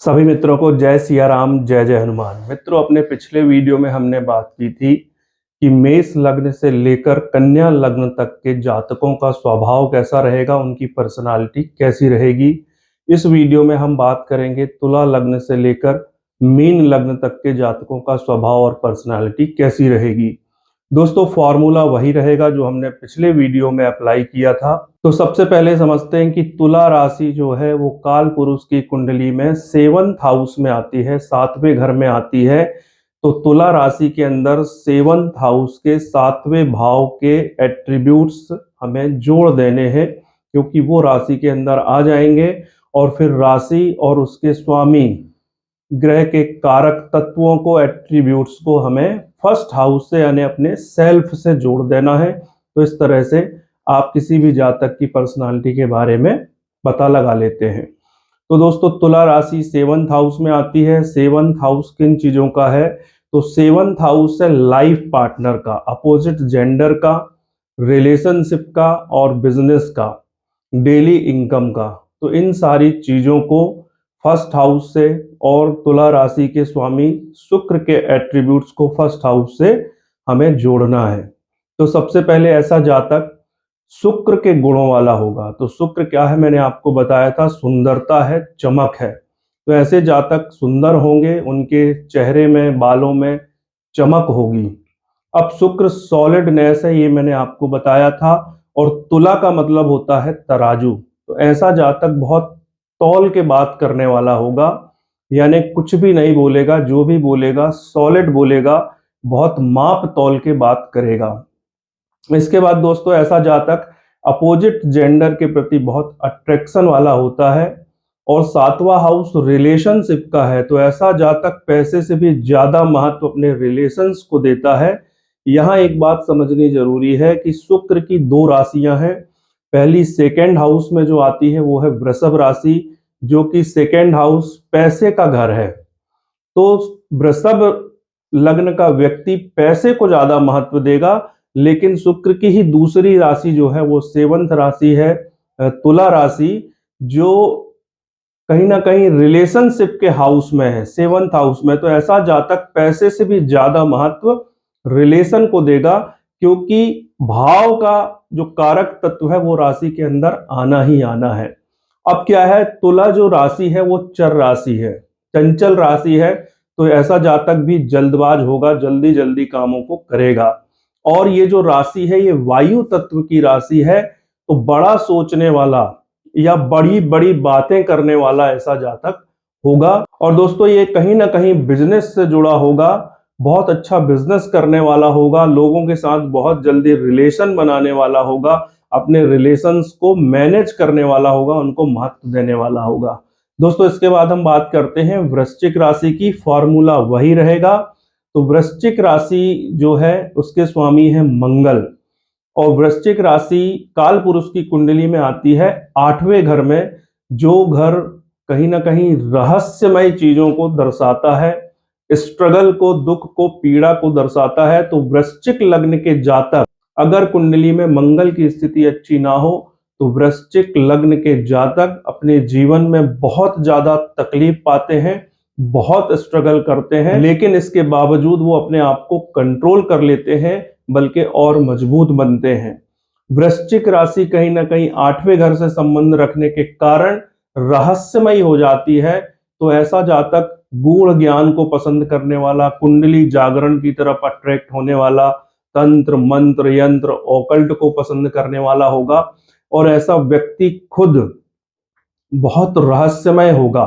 सभी मित्रों को जय सिया राम, जय जय हनुमान। मित्रों, अपने पिछले वीडियो में हमने बात की थी कि मेष लग्न से लेकर कन्या लग्न तक के जातकों का स्वभाव कैसा रहेगा, उनकी पर्सनालिटी कैसी रहेगी। इस वीडियो में हम बात करेंगे तुला लग्न से लेकर मीन लग्न तक के जातकों का स्वभाव और पर्सनालिटी कैसी रहेगी। दोस्तों, फॉर्मूला वही रहेगा जो हमने पिछले वीडियो में अप्लाई किया था। तो सबसे पहले समझते हैं कि तुला राशि जो है वो काल पुरुष की कुंडली में 7th हाउस में आती है, 7वें घर में आती है। तो तुला राशि के अंदर 7th हाउस के 7वें भाव के एट्रीब्यूट्स हमें जोड़ देने हैं, क्योंकि वो राशि के अंदर आ जाएंगे और फिर राशि और उसके स्वामी ग्रह के कारक तत्वों को, एट्रीब्यूट्स को हमें फर्स्ट हाउस से यानी अपने सेल्फ से जोड़ देना है। तो इस तरह से आप किसी भी जातक की पर्सनालिटी के बारे में पता लगा लेते हैं। तो दोस्तों, तुला राशि 7th हाउस में आती है। 7th हाउस किन चीजों का है? तो 7th हाउस है लाइफ पार्टनर का, अपोजिट जेंडर का, रिलेशनशिप का और बिजनेस का, डेली इनकम का। तो इन सारी चीजों को फर्स्ट हाउस से और तुला राशि के स्वामी शुक्र के एट्रीब्यूट्स को फर्स्ट हाउस से हमें जोड़ना है। तो सबसे पहले ऐसा जातक शुक्र के गुणों वाला होगा। तो शुक्र क्या है, मैंने आपको बताया था, सुंदरता है, चमक है। तो ऐसे जातक सुंदर होंगे, उनके चेहरे में, बालों में चमक होगी। अब शुक्र सॉलिडनेस है, ये मैंने आपको बताया था। और तुला का मतलब होता है तराजू। तो ऐसा जातक बहुत तौल के बात करने वाला होगा, यानी कुछ भी नहीं बोलेगा, जो भी बोलेगा सॉलिड बोलेगा, बहुत माप तौल के बात करेगा। इसके बाद दोस्तों, ऐसा जातक अपोजिट जेंडर के प्रति बहुत अट्रैक्शन वाला होता है और 7वां हाउस रिलेशनशिप का है। तो ऐसा जातक पैसे से भी ज्यादा महत्व अपने रिलेशंस को देता है। यहाँ एक बात समझनी जरूरी है कि शुक्र की 2 राशियां हैं। पहली 2nd हाउस में जो आती है वो है वृषभ राशि, जो कि 2nd हाउस पैसे का घर है। तो वृषभ लग्न का व्यक्ति पैसे को ज्यादा महत्व देगा, लेकिन शुक्र की ही दूसरी राशि जो है वो 7th राशि है, तुला राशि, जो कहीं ना कहीं रिलेशनशिप के हाउस में है, 7th हाउस में। तो ऐसा जातक पैसे से भी ज्यादा महत्व रिलेशन को देगा, क्योंकि भाव का जो कारक तत्व है वो राशि के अंदर आना ही आना है। अब क्या है, तुला जो राशि है वो चर राशि है, चंचल राशि है। तो ऐसा जातक भी जल्दबाज होगा, जल्दी जल्दी कामों को करेगा। और ये जो राशि है ये वायु तत्व की राशि है। तो बड़ा सोचने वाला या बड़ी बड़ी बातें करने वाला ऐसा जातक होगा। और दोस्तों, ये कहीं ना कहीं बिजनेस से जुड़ा होगा, बहुत अच्छा बिजनेस करने वाला होगा, लोगों के साथ बहुत जल्दी रिलेशन बनाने वाला होगा, अपने रिलेशंस को मैनेज करने वाला होगा, उनको महत्व देने वाला होगा। दोस्तों, इसके बाद हम बात करते हैं वृश्चिक राशि की। फॉर्मूला वही रहेगा। तो वृश्चिक राशि जो है उसके स्वामी है मंगल, और वृश्चिक राशि काल पुरुष की कुंडली में आती है 8वें घर में, जो घर कहीं ना कहीं रहस्यमय चीजों को दर्शाता है, स्ट्रगल को, दुख को, पीड़ा को दर्शाता है। तो वृश्चिक लग्न के जातक अगर कुंडली में मंगल की स्थिति अच्छी ना हो तो वृश्चिक लग्न के जातक अपने जीवन में बहुत ज्यादा तकलीफ पाते हैं, बहुत स्ट्रगल करते हैं, लेकिन इसके बावजूद वो अपने आप को कंट्रोल कर लेते हैं, बल्कि और मजबूत बनते हैं। वृश्चिक राशि कहीं ना कहीं 8वें घर से संबंध रखने के कारण रहस्यमयी हो जाती है। तो ऐसा जातक गूढ़ ज्ञान को पसंद करने वाला, कुंडली जागरण की तरफ अट्रैक्ट होने वाला, तंत्र मंत्र यंत्र ऑकल्ट को पसंद करने वाला होगा। और ऐसा व्यक्ति खुद बहुत रहस्यमय होगा।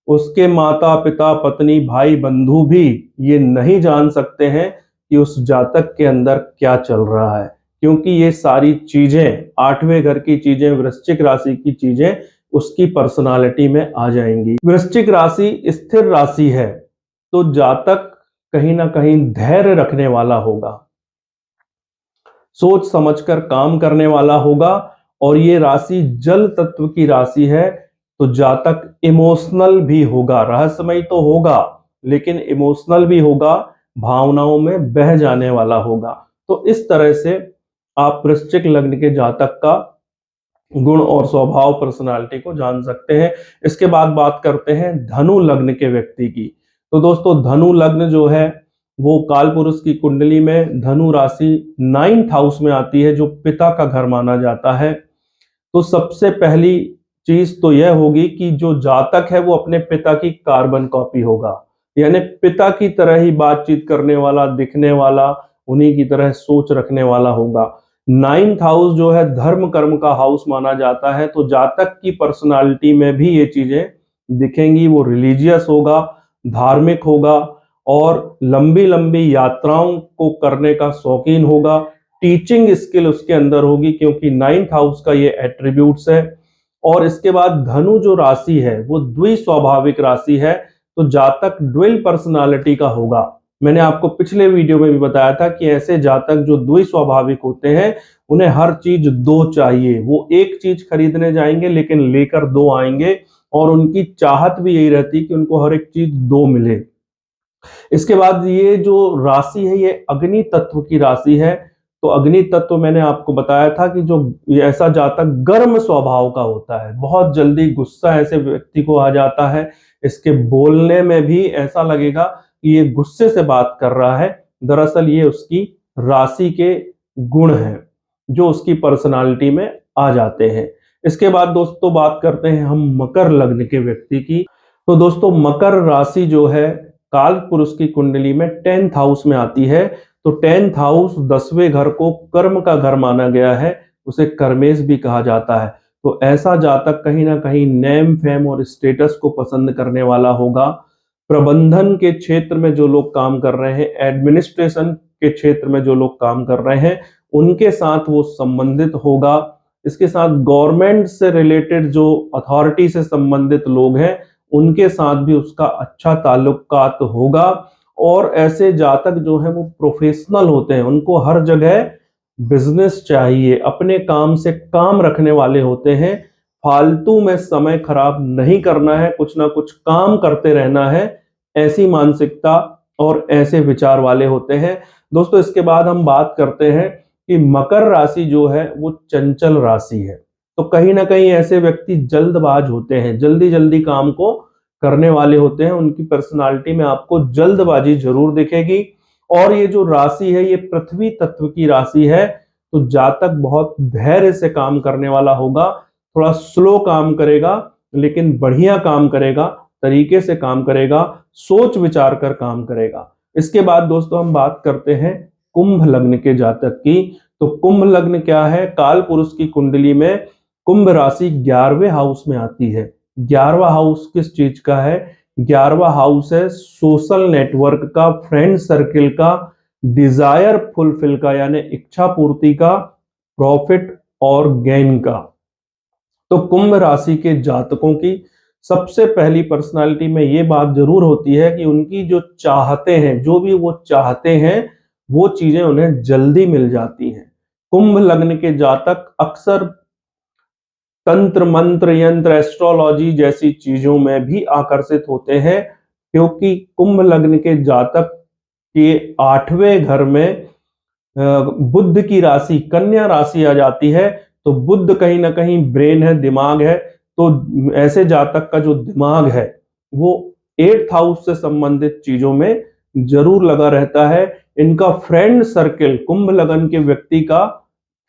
उसके माता पिता, पत्नी, भाई, बंधु भी ये नहीं जान सकते हैं कि उस जातक के अंदर क्या चल रहा है, क्योंकि ये सारी चीजें, 8वें घर की चीजें, वृश्चिक राशि की चीजें उसकी पर्सनालिटी में आ जाएंगी। वृश्चिक राशि स्थिर राशि है, तो जातक कहीं ना कहीं धैर्य रखने वाला होगा, सोच समझकर काम करने वाला होगा। और ये राशि जल तत्व की राशि है, तो जातक इमोशनल भी होगा, रहस्यमय तो होगा लेकिन इमोशनल भी होगा, भावनाओं में बह जाने वाला होगा। तो इस तरह से आप वृश्चिक लग्न के जातक का गुण और स्वभाव, पर्सनालिटी को जान सकते हैं। इसके बाद बात करते हैं धनु लग्न के व्यक्ति की। तो दोस्तों धनु लग्न जो है वो काल पुरुष की कुंडली में धनु राशि 9th हाउस में आती है, जो पिता का घर माना जाता है। तो सबसे पहली चीज तो यह होगी कि जो जातक है वो अपने पिता की कार्बन कॉपी होगा, यानी पिता की तरह ही बातचीत करने वाला, दिखने वाला, उन्हीं की तरह सोच रखने वाला होगा। 9th हाउस जो है धर्म कर्म का हाउस माना जाता है, तो जातक की पर्सनालिटी में भी ये चीजें दिखेंगी। वो रिलीजियस होगा, धार्मिक होगा और लंबी लंबी यात्राओं को करने का शौकीन होगा। टीचिंग स्किल उसके अंदर होगी, क्योंकि 9th हाउस का ये एट्रीब्यूट्स है। और इसके बाद धनु जो राशि है वो द्विस्वाभाविक राशि है, तो जातक ड्वेल पर्सनालिटी का होगा। मैंने आपको पिछले वीडियो में भी बताया था कि ऐसे जातक जो द्विस्वाभाविक होते हैं उन्हें हर चीज दो चाहिए। वो एक चीज खरीदने जाएंगे लेकिन लेकर दो आएंगे, और उनकी चाहत भी यही रहती है कि उनको हर एक चीज दो मिले। इसके बाद ये जो राशि है ये अग्नि तत्व की राशि है। तो अग्नि तत्व मैंने आपको बताया था कि जो ऐसा जातक गर्म स्वभाव का होता है, बहुत जल्दी गुस्सा ऐसे व्यक्ति को आ जाता है। इसके बोलने में भी ऐसा लगेगा कि ये गुस्से से बात कर रहा है, दरअसल ये उसकी राशि के गुण हैं जो उसकी पर्सनालिटी में आ जाते हैं। इसके बाद दोस्तों बात करते हैं हम मकर लग्न के व्यक्ति की। तो दोस्तों मकर राशि जो है काल पुरुष की कुंडली में 10th हाउस में आती है। तो 10th हाउस 10वें घर को कर्म का घर माना गया है, उसे कर्मेश भी कहा जाता है। तो ऐसा जातक कहीं ना कहीं नेम फेम और स्टेटस को पसंद करने वाला होगा। प्रबंधन के क्षेत्र में जो लोग काम कर रहे हैं, एडमिनिस्ट्रेशन के क्षेत्र में जो लोग काम कर रहे हैं, उनके साथ वो संबंधित होगा। इसके साथ गवर्नमेंट से रिलेटेड जो अथॉरिटी से संबंधित लोग हैं उनके साथ भी उसका अच्छा ताल्लुकात होगा। और ऐसे जातक जो है वो प्रोफेशनल होते हैं, उनको हर जगह बिजनेस चाहिए, अपने काम से काम रखने वाले होते हैं। फालतू में समय खराब नहीं करना है, कुछ ना कुछ काम करते रहना है, ऐसी मानसिकता और ऐसे विचार वाले होते हैं। दोस्तों इसके बाद हम बात करते हैं कि मकर राशि जो है वो चंचल राशि है। तो कहीं ना कहीं ऐसे व्यक्ति जल्दबाज होते हैं, जल्दी जल्दी काम को करने वाले होते हैं। उनकी पर्सनालिटी में आपको जल्दबाजी जरूर दिखेगी। और ये जो राशि है ये पृथ्वी तत्व की राशि है, तो जातक बहुत धैर्य से काम करने वाला होगा। थोड़ा स्लो काम करेगा लेकिन बढ़िया काम करेगा, तरीके से काम करेगा, सोच विचार कर काम करेगा। इसके बाद दोस्तों हम बात करते हैं कुंभ लग्न के जातक की। तो कुंभ लग्न क्या है, काल पुरुष की कुंडली में कुंभ राशि 11वें हाउस में आती है। 11वां हाउस किस चीज का है, 11वां हाउस है सोशल नेटवर्क का, फ्रेंड सर्किल का, डिजायर फुलफिल का, यानी इच्छा पूर्ति का, प्रॉफिट और गेन का। तो कुंभ राशि के जातकों की सबसे पहली पर्सनालिटी में ये बात जरूर होती है कि उनकी जो चाहते हैं, जो भी वो चाहते हैं वो चीजें उन्हें जल्दी मिल जाती हैं। कुंभ लग्न के जातक अक्सर तंत्र मंत्र यंत्र एस्ट्रोलॉजी जैसी चीजों में भी आकर्षित होते हैं, क्योंकि कुंभ लग्न के जातक के 8वें घर में बुध की राशि कन्या राशि आ जाती है। तो बुध कहीं ना कहीं ब्रेन है, दिमाग है। तो ऐसे जातक का जो दिमाग है वो 8th हाउस से संबंधित चीजों में जरूर लगा रहता है। इनका फ्रेंड सर्कल, कुंभ लग्न के व्यक्ति का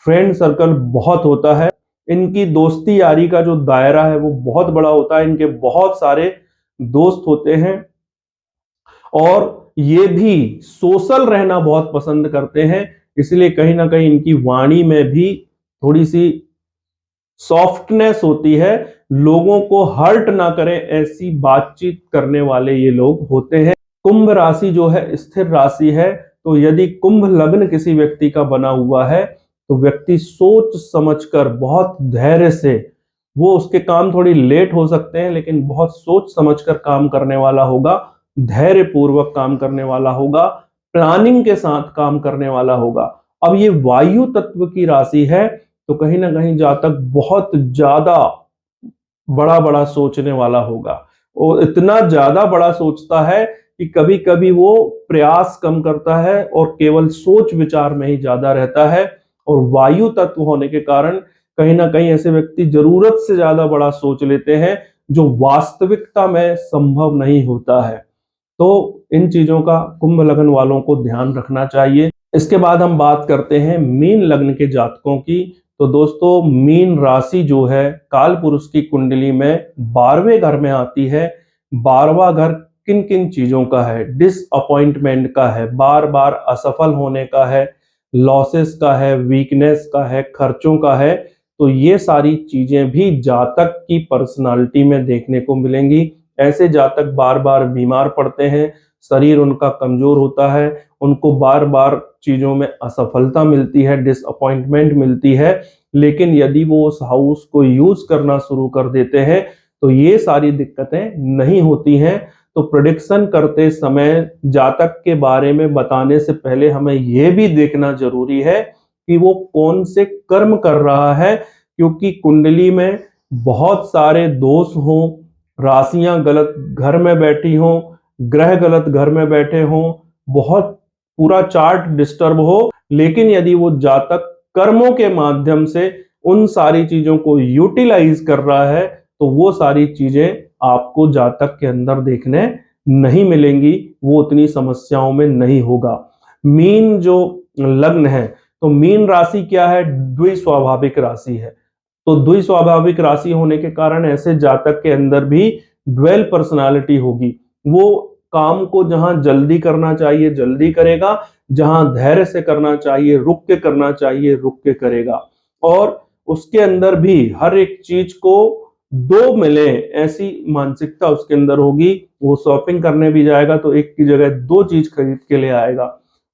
फ्रेंड सर्कल बहुत होता है। इनकी दोस्ती यारी का जो दायरा है वो बहुत बड़ा होता है। इनके बहुत सारे दोस्त होते हैं और ये भी सोशल रहना बहुत पसंद करते हैं। इसलिए कहीं ना कहीं इनकी वाणी में भी थोड़ी सी सॉफ्टनेस होती है, लोगों को हर्ट ना करें ऐसी बातचीत करने वाले ये लोग होते हैं। कुंभ राशि जो है स्थिर राशि है। तो यदि कुंभ लग्न किसी व्यक्ति का बना हुआ है तो व्यक्ति सोच समझकर बहुत धैर्य से, वो उसके काम थोड़ी लेट हो सकते हैं लेकिन बहुत सोच समझकर काम करने वाला होगा, धैर्य पूर्वक काम करने वाला होगा, प्लानिंग के साथ काम करने वाला होगा। अब ये वायु तत्व की राशि है, तो कहीं ना कहीं जातक बहुत ज्यादा बड़ा बड़ा सोचने वाला होगा। और इतना ज्यादा बड़ा सोचता है कि कभी कभी वो प्रयास कम करता है और केवल सोच विचार में ही ज्यादा रहता है। और वायु तत्व होने के कारण कहीं ना कहीं ऐसे व्यक्ति जरूरत से ज्यादा बड़ा सोच लेते हैं, जो वास्तविकता में संभव नहीं होता है। तो इन चीजों का कुंभ लग्न वालों को ध्यान रखना चाहिए। इसके बाद हम बात करते हैं मीन लग्न के जातकों की। तो दोस्तों, मीन राशि जो है काल पुरुष की कुंडली में 12वें घर में आती है। 12वां घर किन किन चीजों का है? डिसअपॉइंटमेंट का है, बार बार असफल होने का है, लॉसेस का है, वीकनेस का है, खर्चों का है। तो ये सारी चीजें भी जातक की पर्सनालिटी में देखने को मिलेंगी। ऐसे जातक बार बार बीमार पड़ते हैं, शरीर उनका कमजोर होता है, उनको बार बार चीजों में असफलता मिलती है, डिसअपॉइंटमेंट मिलती है। लेकिन यदि वो उस हाउस को यूज करना शुरू कर देते हैं तो ये सारी दिक्कतें नहीं होती हैं। तो प्रेडिक्शन करते समय जातक के बारे में बताने से पहले हमें यह भी देखना जरूरी है कि वो कौन से कर्म कर रहा है, क्योंकि कुंडली में बहुत सारे दोष हों, राशियां गलत घर में बैठी हों, ग्रह गलत घर में बैठे हों, बहुत पूरा चार्ट डिस्टर्ब हो, लेकिन यदि वो जातक कर्मों के माध्यम से उन सारी चीजों को यूटिलाइज कर रहा है तो वो सारी चीजें आपको जातक के अंदर देखने नहीं मिलेंगी, वो उतनी समस्याओं में नहीं होगा। मीन जो लग्न है, तो मीन राशि क्या है? द्विस्वाभाविक राशि है। तो द्विस्वाभाविक राशि होने के कारण ऐसे जातक के अंदर भी ड्वेल पर्सनालिटी होगी। वो काम को जहां जल्दी करना चाहिए जल्दी करेगा, जहां धैर्य से करना चाहिए रुक के करना चाहिए रुक के करेगा, और उसके अंदर भी हर एक चीज को दो मिले ऐसी मानसिकता उसके अंदर होगी। वो शॉपिंग करने भी जाएगा तो एक की जगह दो चीज खरीद के ले आएगा।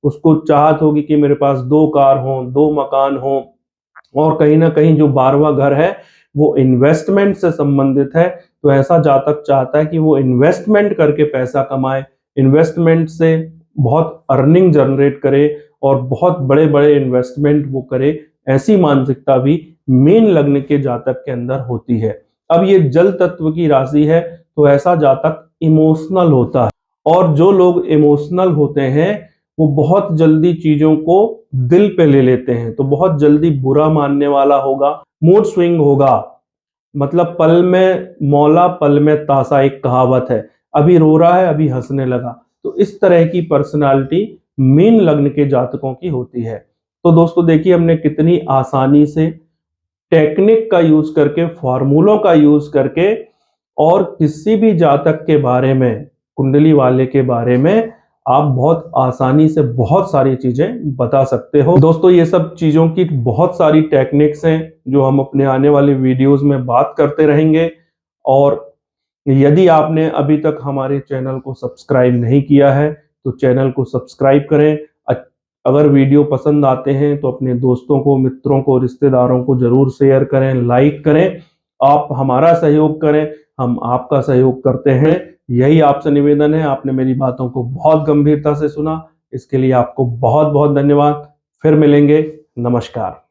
उसको चाहत होगी कि मेरे पास 2 कार हो, 2 मकान हो। और कहीं ना कहीं जो 12वां घर है वो इन्वेस्टमेंट से संबंधित है, तो ऐसा जातक चाहता है कि वो इन्वेस्टमेंट करके पैसा कमाए, इन्वेस्टमेंट से बहुत अर्निंग जनरेट करे और बहुत बड़े बड़े इन्वेस्टमेंट वो करे। ऐसी मानसिकता भी मीन लग्न के जातक के अंदर होती है। अब ये जल तत्व की राशि है, तो ऐसा जातक इमोशनल होता है, और जो लोग इमोशनल होते हैं वो बहुत जल्दी चीजों को दिल पे ले लेते हैं, तो बहुत जल्दी बुरा मानने वाला होगा, मूड स्विंग होगा। मतलब पल में मौला पल में ताशा, एक कहावत है, अभी रो रहा है अभी हंसने लगा। तो इस तरह की पर्सनालिटी मीन लग्न के जातकों की होती है। तो दोस्तों देखिए, हमने कितनी आसानी से टेक्निक का यूज करके, फॉर्मूलों का यूज करके, और किसी भी जातक के बारे में, कुंडली वाले के बारे में आप बहुत आसानी से बहुत सारी चीजें बता सकते हो। दोस्तों, ये सब चीजों की बहुत सारी टेक्निक्स हैं जो हम अपने आने वाले वीडियोस में बात करते रहेंगे। और यदि आपने अभी तक हमारे चैनल को सब्सक्राइब नहीं किया है तो चैनल को सब्सक्राइब करें। अगर वीडियो पसंद आते हैं तो अपने दोस्तों को, मित्रों को, रिश्तेदारों को जरूर शेयर करें, लाइक करें। आप हमारा सहयोग करें, हम आपका सहयोग करते हैं। यही आपसे निवेदन है। आपने मेरी बातों को बहुत गंभीरता से सुना, इसके लिए आपको बहुत बहुत धन्यवाद। फिर मिलेंगे। नमस्कार।